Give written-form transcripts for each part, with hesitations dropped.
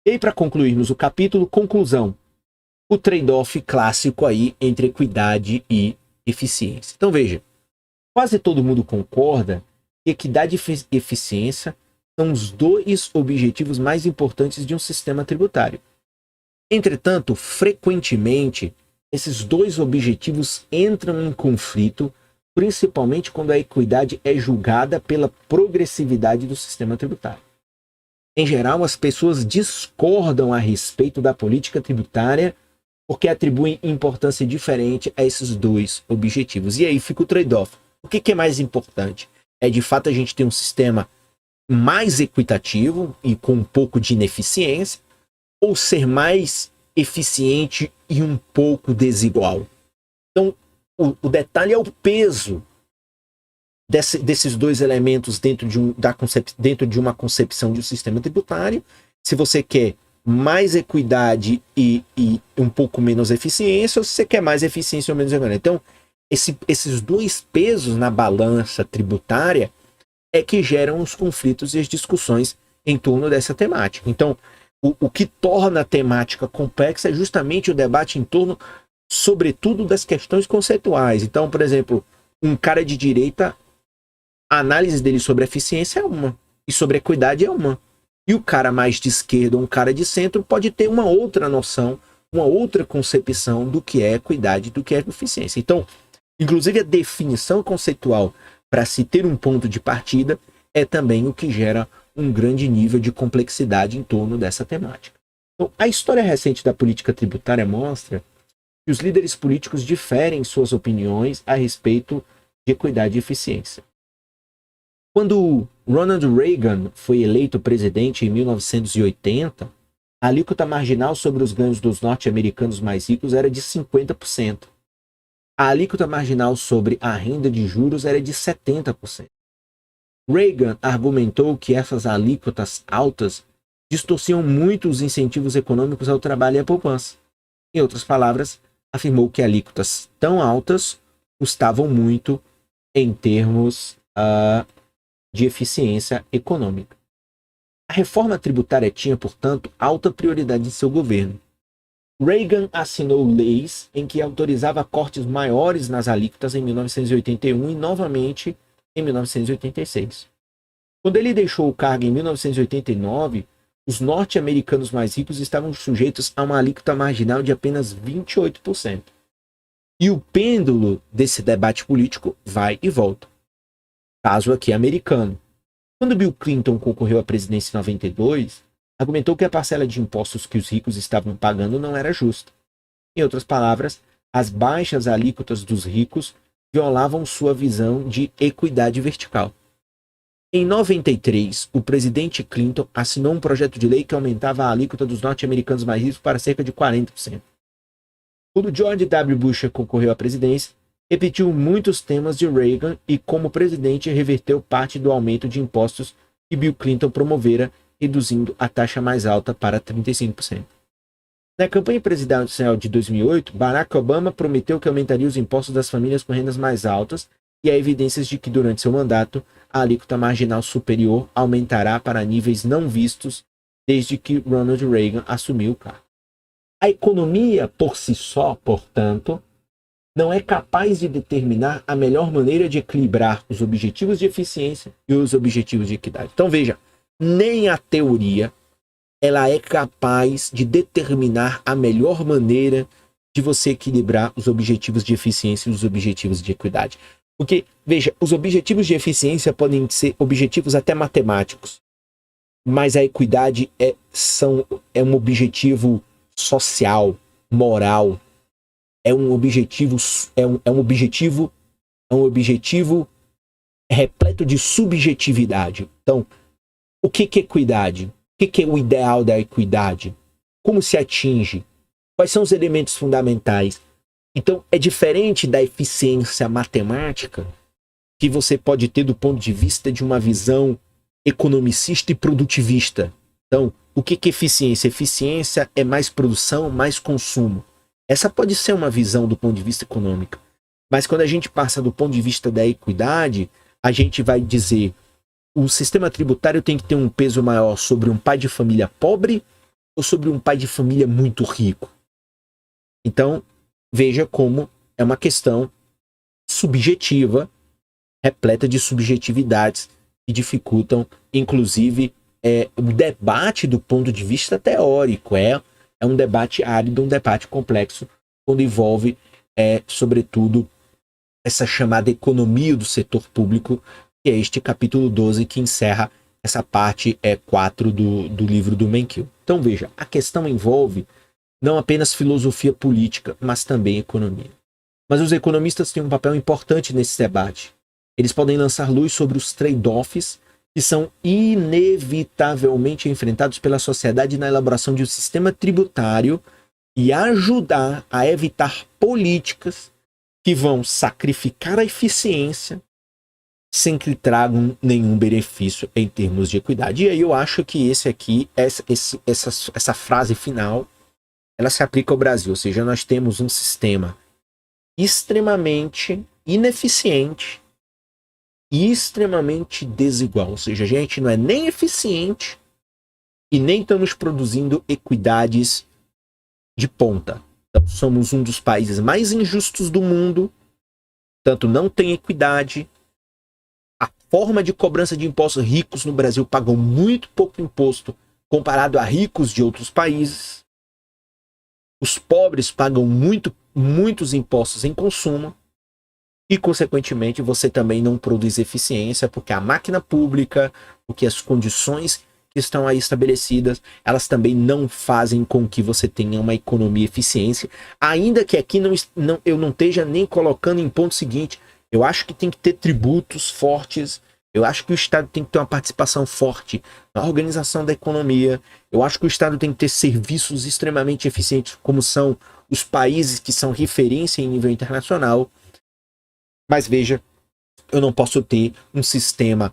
E aí, para concluirmos o capítulo, conclusão. O trade-off clássico aí entre equidade e eficiência. Então veja, quase todo mundo concorda que equidade e eficiência são os dois objetivos mais importantes de um sistema tributário. Entretanto, frequentemente, esses dois objetivos entram em conflito, principalmente quando a equidade é julgada pela progressividade do sistema tributário. Em geral, as pessoas discordam a respeito da política tributária porque atribuem importância diferente a esses dois objetivos. E aí fica o trade-off. O que é mais importante? É de fato a gente ter um sistema mais equitativo e com um pouco de ineficiência, ou ser mais eficiente e um pouco desigual? Então, o detalhe é o peso desses dois elementos dentro de uma concepção de um sistema tributário. Se você quer mais equidade e um pouco menos eficiência, ou se você quer mais eficiência ou menos equidade. Então, esses dois pesos na balança tributária é que geram os conflitos e as discussões em torno dessa temática. Então, o que torna a temática complexa é justamente o debate em torno, sobretudo, das questões conceituais. Então, por exemplo, um cara de direita, a análise dele sobre eficiência é uma, e sobre equidade é uma. E o cara mais de esquerda ou um cara de centro pode ter uma outra noção, uma outra concepção do que é equidade e do que é eficiência. Então, inclusive a definição conceitual para se ter um ponto de partida é também o que gera um grande nível de complexidade em torno dessa temática. Então, a história recente da política tributária mostra que os líderes políticos diferem em suas opiniões a respeito de equidade e eficiência. Quando Ronald Reagan foi eleito presidente em 1980, a alíquota marginal sobre os ganhos dos norte-americanos mais ricos era de 50%. A alíquota marginal sobre a renda de juros era de 70%. Reagan argumentou que essas alíquotas altas distorciam muito os incentivos econômicos ao trabalho e à poupança. Em outras palavras, afirmou que alíquotas tão altas custavam muito em termos de eficiência econômica. A reforma tributária tinha, portanto, alta prioridade em seu governo. Reagan assinou leis em que autorizava cortes maiores nas alíquotas em 1981 e novamente em 1986. Quando ele deixou o cargo em 1989, os norte-americanos mais ricos estavam sujeitos a uma alíquota marginal de apenas 28%. E o pêndulo desse debate político vai e volta. Caso aqui americano. Quando Bill Clinton concorreu à presidência em 92, argumentou que a parcela de impostos que os ricos estavam pagando não era justa. Em outras palavras, as baixas alíquotas dos ricos violavam sua visão de equidade vertical. Em 93, o presidente Clinton assinou um projeto de lei que aumentava a alíquota dos norte-americanos mais ricos para cerca de 40%. Quando George W. Bush concorreu à presidência, repetiu muitos temas de Reagan e, como presidente, reverteu parte do aumento de impostos que Bill Clinton promovera, reduzindo a taxa mais alta para 35%. Na campanha presidencial de 2008, Barack Obama prometeu que aumentaria os impostos das famílias com rendas mais altas, e há evidências de que, durante seu mandato, a alíquota marginal superior aumentará para níveis não vistos desde que Ronald Reagan assumiu o cargo. A economia, por si só, portanto, não é capaz de determinar a melhor maneira de equilibrar os objetivos de eficiência e os objetivos de equidade. Então veja, nem a teoria ela é capaz de determinar a melhor maneira de você equilibrar os objetivos de eficiência e os objetivos de equidade. Porque, veja, os objetivos de eficiência podem ser objetivos até matemáticos, mas a equidade é um objetivo social, moral, é um objetivo repleto de subjetividade. Então, o que é equidade? O que é o ideal da equidade? Como se atinge? Quais são os elementos fundamentais? Então, é diferente da eficiência matemática que você pode ter do ponto de vista de uma visão economicista e produtivista. Então, o que é eficiência? Eficiência é mais produção, mais consumo. Essa pode ser uma visão do ponto de vista econômico. Mas quando a gente passa do ponto de vista da equidade, a gente vai dizer o sistema tributário tem que ter um peso maior sobre um pai de família pobre ou sobre um pai de família muito rico? Então, veja como é uma questão subjetiva, repleta de subjetividades que dificultam, inclusive, o debate do ponto de vista teórico. É um debate árido, um debate complexo, quando envolve, sobretudo, essa chamada economia do setor público, que é este capítulo 12 que encerra essa parte 4 do livro do Menkil. Então veja, a questão envolve não apenas filosofia política, mas também economia. Mas os economistas têm um papel importante nesse debate. Eles podem lançar luz sobre os trade-offs que são inevitavelmente enfrentados pela sociedade na elaboração de um sistema tributário e ajudar a evitar políticas que vão sacrificar a eficiência sem que tragam nenhum benefício em termos de equidade. E aí eu acho que essa frase final, ela se aplica ao Brasil. Ou seja, nós temos um sistema extremamente ineficiente e extremamente desigual. Ou seja, a gente não é nem eficiente e nem estamos produzindo equidades de ponta. Então, somos um dos países mais injustos do mundo, tanto não tem equidade. A forma de cobrança de impostos, ricos no Brasil pagam muito pouco imposto comparado a ricos de outros países. Os pobres pagam muitos impostos em consumo e, consequentemente, você também não produz eficiência, porque a máquina pública, porque as condições que estão aí estabelecidas, elas também não fazem com que você tenha uma economia eficiente, ainda que aqui eu não esteja nem colocando em ponto seguinte. Eu acho que tem que ter tributos fortes, eu acho que o Estado tem que ter uma participação forte na organização da economia, eu acho que o Estado tem que ter serviços extremamente eficientes, como são os países que são referência em nível internacional. Mas veja, eu não posso ter um sistema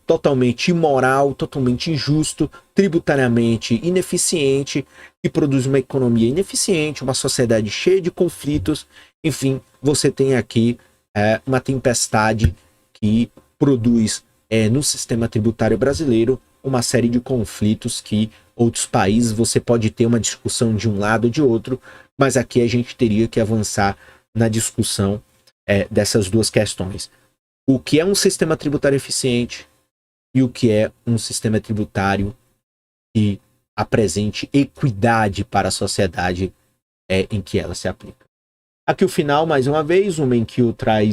totalmente imoral, totalmente injusto, tributariamente ineficiente, que produz uma economia ineficiente, uma sociedade cheia de conflitos. Enfim, você tem aqui uma tempestade que produz no sistema tributário brasileiro uma série de conflitos que outros países você pode ter uma discussão de um lado ou de outro, mas aqui a gente teria que avançar na discussão dessas duas questões. O que é um sistema tributário eficiente e o que é um sistema tributário que apresente equidade para a sociedade em que ela se aplica. Aqui o final, mais uma vez, o Menkil traz